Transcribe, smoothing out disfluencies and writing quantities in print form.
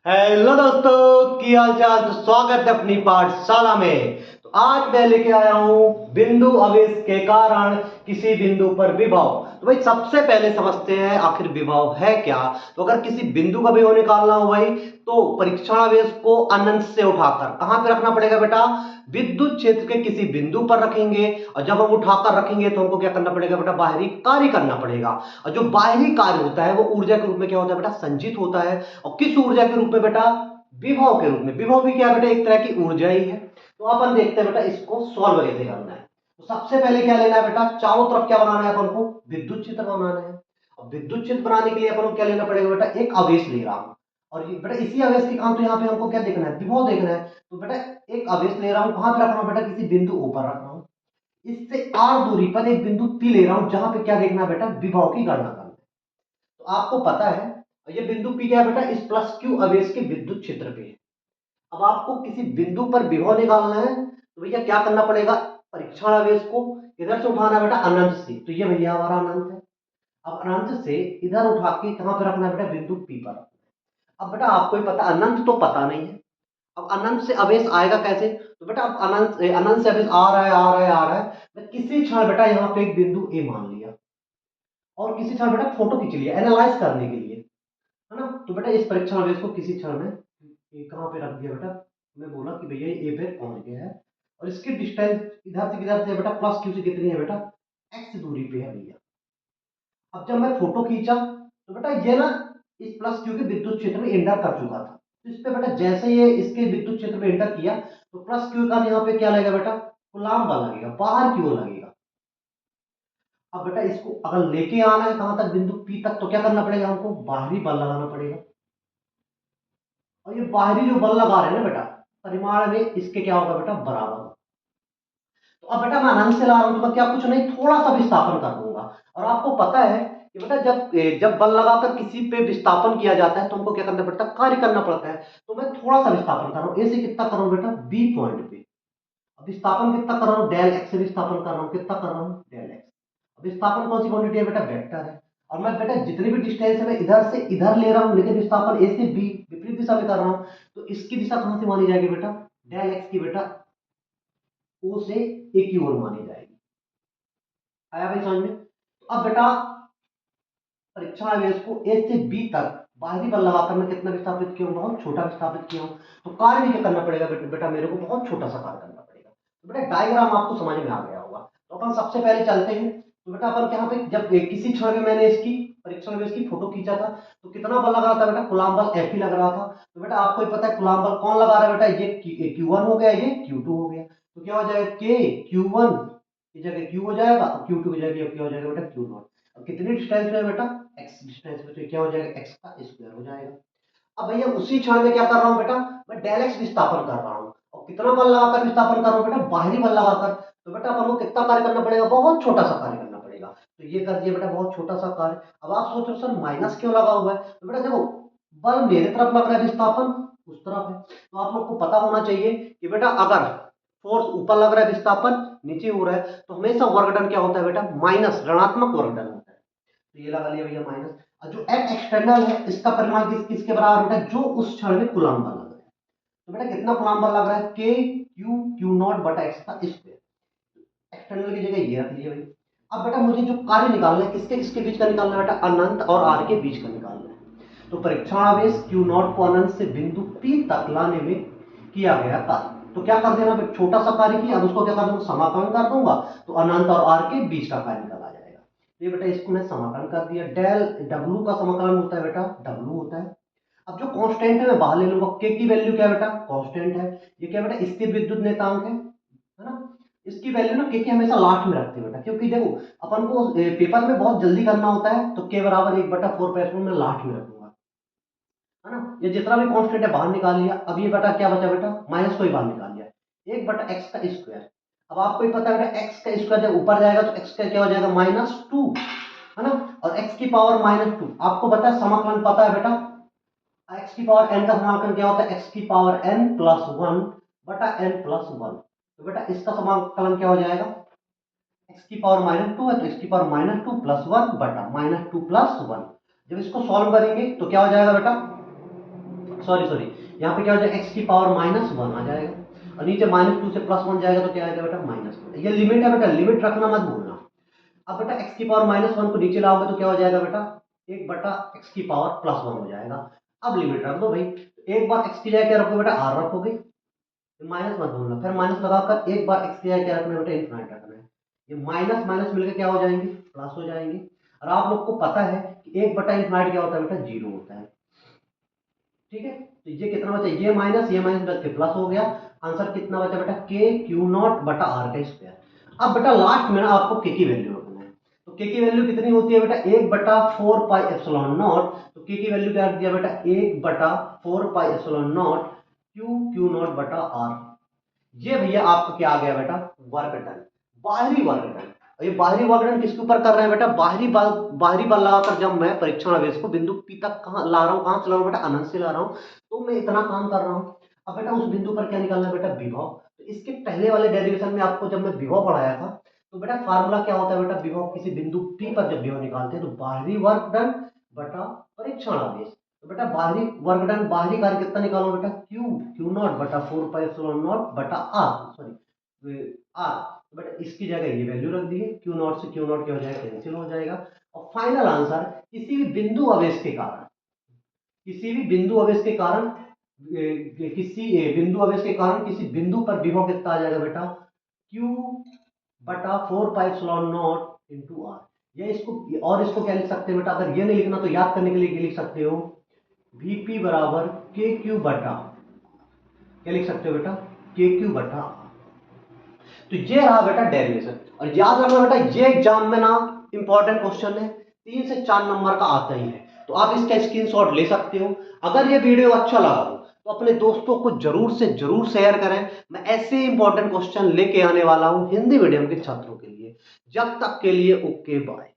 Hello दोस्तों, की हाल चाल। तो स्वागत है अपनी पाठशाला में। तो आज मैं लेके आया हूं बिंदु आवेश के कारण किसी बिंदु पर विभव। तो भाई सबसे पहले समझते हैं आखिर विभव है क्या। तो अगर किसी बिंदु का विभव निकालना हो भाई, तो परीक्षण आवेश को अनंत से उठाकर कहां पे रखना पड़ेगा बेटा, विद्युत क्षेत्र के किसी बिंदु पर रखेंगे। और जब हम उठाकर रखेंगे तो हमको क्या करना पड़ेगा बेटा, बाहरी कार्य करना पड़ेगा। और जो बाहरी कार्य होता है वो ऊर्जा के रूप में क्या होता है बेटा, संचित होता है। और किस ऊर्जा के रूप में बेटा, विभव के रूप में। विभव भी क्या है बेटा, एक तरह की ऊर्जा ही है। तो अपन देखते हैं बेटा इसको सॉल्व कैसे करना है। तो सबसे पहले क्या लेना है बेटा, चारों तरफ क्या बनाना है अपन को, विद्युत क्षेत्र बनाना है। अब विद्युत क्षेत्र बनाने के लिए अपन को क्या लेना पड़ेगा बेटा, एक आवेश ले रहा हूं। और ये बेटा इसी आवेश के काम, तो यहाँ पे हमको क्या देखना है, विभव देखना है। तो बेटा एक आवेश ले रहा हूं, कहां पे रख रहा हूं बेटा, किसी बिंदु ऊपर रख रहा हूं। इससे आर दूरी पर एक बिंदु पी ले रहा हूं, जहां पे क्या देखना है बेटा, विभव की गणना करना है। तो आपको पता है ये बिंदु पी क्या है बेटा, इस प्लस क्यू आवेश के विद्युत क्षेत्र पे है। अब आपको किसी बिंदु पर विभव निकालना है, तो भैया क्या करना पड़ेगा, परीक्षण आवेश को इधर से उठाना है बेटा, अनंत से। तो ये भैया हमारा अनंत है। अब अनंत से इधर उठा के कहां पर रखना है बेटा, बिंदु पी पर। अब बेटा आपको ही पता, अनंत तो पता नहीं है। अब अनंत से आवेश आएगा कैसे, तो बेटा अब अनंत से आवेश आ रहा है आ रहा है आ रहा है। मैं किसी क्षण बेटा यहाँ पे एक बिंदु ए मान लिया, और किसी क्षण बेटा फोटो खींच लिया एनालाइज करने के लिए, है ना। तो बेटा इस परीक्षण आवेश को किसी क्षण में कहां पे रख दिया बेटा, मैं बोला कि भैया ये ए पे पहुंच गया है। और इसकी डिस्टेंस इधर से किधर से बेटा, प्लस क्यू से कितनी है बेटा, एक्स दूरी पे है भैया। अब जब मैं फोटो खींचा तो बेटा ये ना इस प्लस क्यू के विद्युत क्षेत्र में एंटर कर चुका था। तो इस पे बेटा जैसे ये इसके विद्युत क्षेत्र में एंटर किया, तो प्लस क्यू का यहाँ पे क्या लगेगा बेटा, कूलाम बल लगेगा, बाहर की ओर लगेगा। अब बेटा इसको अगर लेके आना है कहां तक, बिंदु पी तक, तो क्या करना पड़ेगा, हमको बाहरी बल लगाना पड़ेगा। और ये बाहरी जो बल लगा रहे हैं ना बेटा, परिमाण में इसके क्या होगा बेटा, बराबर। तो अब बेटा मैं अनंत से ला रहा हूं, तो मैं क्या कुछ नहीं, थोड़ा सा विस्थापन कर दूंगा। और आपको पता है कि बेटा जब जब बल लगाकर किसी पे विस्थापन किया जाता है, तो हमको क्या करना पड़ता है, कार्य करना पड़ता है। तो मैं थोड़ा सा विस्थापन कर रहा हूं, ए से कितना कर रहा हूं बेटा, बी पॉइंट पे। अब विस्थापन कितना कर रहा हूं, डेल एक्स से विस्थापन कर रहा हूं, कितना कर रहा हूं, डेल एक्स। अब विस्थापन कौन सी क्वांटिटी है बेटा, वेक्टर है। और मैं बेटा जितनी भी डिस्टेंस है मैं इधर से इधर ले रहा हूं, लेकिन विस्थापन ए से बी विपरीत दिशा में कर रहा हूं। तो इसकी दिशा कहां से मानी जाएगी बेटा, डेल एक्स की बेटा ओ से ए की ओर मानी जाएगी। आया भाई समझ में। तो अब बेटा परीक्षण आवेश को ए से बी तक बाहरी बल लगाकर मैं कितना विस्थापित किया हूं, बहुत छोटा विस्थापित किया हूं। तो कार्य भी क्या करना पड़ेगा बेटा, मेरे को बहुत छोटा सा कार्य करना पड़ेगा। तो बेटा डायग्राम आपको समझ में आ गया होगा। तो अपन सबसे पहले चलते हैं। तो बेटा अपन यहाँ पे जब किसी क्षण में मैंने इसकी परीक्षण आवेश की फोटो खींचा था, तो कितना बल लग रहा था बेटा, कूलाम बल एफ ही लग रहा था। तो बेटा आपको ही पता है कूलाम बल कौन लगा रहा है बेटा, ये Q1 हो गया, ये Q2 हो गया। तो क्या हो जाएगा, के Q1 की जगह Q हो जाएगा, और Q2 की जगह क्या हो जाएगा बेटा, Q0। अब कितनी डिस्टेंस में है बेटा, एक्स डिस्टेंस में। तो क्या हो जाएगा, एक्स का स्क्वायर हो जाएगा। अब भैया उसी क्षण में क्या कर रहा हूं बेटा, मैं डेल एक्स विस्थापन कर रहा हूं। और कितना बल लगाकर विस्थापन कर रहा हूं बेटा, बाहरी बल लगाकर। तो बेटा अपन को कितना कार्य करना पड़ेगा, बहुत छोटा सा कार्य करना पड़ेगा। तो ये कर दिया बेटा, बहुत छोटा सा कार्य। अब आप सोच रहे हो सर माइनस क्यों लगा हुआ है, तो बेटा देखो बल मेरे तरफ लग रहा है, विस्थापन उस तरफ है। तो आप लोग को पता होना चाहिए कि बेटा अगर फोर्स ऊपर लग रहा है, विस्थापन नीचे हो रहा है, तो हमेशा वर्क डन क्या होता है बेटा, माइनस ऋणात्मक वर्क डन होता है। तो ये लगा लिया भैया माइनस। और जो एफ एक्सटर्नल है इसका परिमाण किसके बराबर होता है, जो उस क्षण में कूलाम बल लग रहा है। तो बेटा कितना कूलाम बल लग रहा है, के क्यू क्यू नॉट बटा एक्स का स्क्वायर। एक्सटर्नल की जगह ये रख लिया भाई। अब बेटा मुझे जो कार्य निकालना है, किसके किसके बीच का निकालना है बेटा, अनंत और आर के बीच का निकालना है। तो परीक्षण आवेश क्यू नॉट को अनंत से बिंदु पी तक लाने में किया गया कार्य। तो क्या कर देना, छोटा सा कार्य किया, अब उसको क्या कर दूंगा, समाकलन कर दूंगा। तो अनंत और आर के बीच का कार्य निकल आ जाएगा। तो ये बेटा इसको मैं समाकलन कर दिया। डेल डब्ल्यू का समाकलन होता है बेटा, डब्ल्यू होता है। अब जो कांस्टेंट है मैं बाहर ले लूंगा, के की वैल्यू क्या है बेटा, कांस्टेंट है। ये क्या बेटा, स्थिर विद्युत नेतांक है ना। इसकी वैल्यू ना के की हमेशा लास्ट में रखते हैं बेटा, क्योंकि देखो अपन को पेपर में बहुत जल्दी करना होता है। तो के बराबर 1/4 में लास्ट में रखूंगा, है ना। ये जितना भी कांस्टेंट है बाहर निकाल लिया। अब ये बेटा क्या बचा बेटा, माइनस को ही बाहर निकाल लिया, 1/x का स्क्वायर। अब आपको ही पता है बेटा एक्स का स्क्वायर जब ऊपर जाएगा तो एक्स का क्या हो जाएगा, -2, है ना। और एक्स की पावर -2, आपको पता है समाकलन पता है बेटा, एक्स की पावर एन का समाकलन क्या होता है, एक्स की पावर एन प्लस वन बटा एन प्लस वन। तो बेटा इसका समाकलन क्या हो जाएगा, एक्स की पावर -2 है तो एक्स की पावर -2 प्लस वन बटा -2 प्लस वन। जब इसको सॉल्व करेंगे तो क्या हो जाएगा बेटा, सॉरी यहाँ पे क्या हो जाएगा, x की पावर -1 आ जाएगा और नीचे -2 से +1 जाएगा तो क्या आएगा बेटा, -1। ये लिमिट है बेटा, लिमिट रखना मत भूलना। अब बेटा x की पावर -1 को नीचे लाओगे तो क्या हो जाएगा बेटा, 1/x की पावर +1 हो जाएगा। अब लिमिट रख दो भाई, एक बार x की जगह क्या रखोगे बेटा, r रखोगे, माइनस मत भूलना, फिर माइनस लगाकर एक बार x की जगह क्या रखना है बेटा, इन्फिनाइट रखना है। ये माइनस माइनस मिलकर क्या हो जाएंगे, प्लस हो जाएंगे। और आप लोग को पता है कि 1/इन्फिनाइट क्या होता है बेटा, 0 होता है। ठीक है, तो ये कितना बचा, ये माइनस बच के प्लस हो गया। आंसर कितना बचा बेटा, k/r²। अब बेटा लास्ट में ना आपको k की वैल्यू रखना है। तो k की वैल्यू कितनी होती है बेटा, 1/4πε0। तो k की वैल्यू क्या रख दिया बेटा, 1/4πε0 Q0/r। ये भैया आपका क्या आ गया बेटा, वर्क डन, बाहरी वर्क डन। ये बाहरी वर्क डन किसके ऊपर कर रहे हैं बेटा, बाहरी बल लगाकर जब मैं परीक्षण आवेश को बिंदु P तक कहां ला रहा हूं, कहां चला रहा हूं बेटा, अनंत से ला रहा हूं, तो मैं इतना काम कर रहा हूं। अब बेटा उस बिंदु पर क्या निकालना है बेटा, विभव। तो इसके पहले वाले डेरिवेशन में आपको जब मैं विभव पढ़ाया था तो बेटा फार्मूला क्या होता है बेटा, विभव किसी बिंदु P पर जब विभव निकालते हैं तो बाहरी वर्क डन बटा परीक्षण आवेश। तो बेटा बाहरी वर्क डन, बाहरी कार्य कितना निकालो बेटा, Q0/4πε0 बटा r, बट इसकी जगह ये वैल्यू रख दी है, Q0 से Q0 क्या हो जाएगा, कैंसिल हो जाएगा। और फाइनल आंसर, किसी भी बिंदु आवेश के कारण, किसी भी बिंदु आवेश के कारण किसी बिंदु पर विभव कितना आ जाएगा बेटा, Q/4πε0 या इसको क्या लिख सकते हैं बेटा, अगर ये नहीं लिखना तो याद करने के लिए लिख सकते हो, Vp बराबर KQ बटा, क्या लिख सकते हो बेटा, KQ बटा। तो ये रहा बेटा डेरिवेशन। और याद रखना बेटा, ये एग्जाम में ना इंपॉर्टेंट क्वेश्चन है, 3 से 4 नंबर का आता ही है, तो आप इसका स्क्रीनशॉट ले सकते हो। अगर ये वीडियो अच्छा लगा हो तो अपने दोस्तों को जरूर से जरूर शेयर करें। मैं ऐसे इंपॉर्टेंट क्वेश्चन लेके आने वाला हूं हिंदी मीडियम के छात्रों के लिए। जब तक के लिए ओके बाय।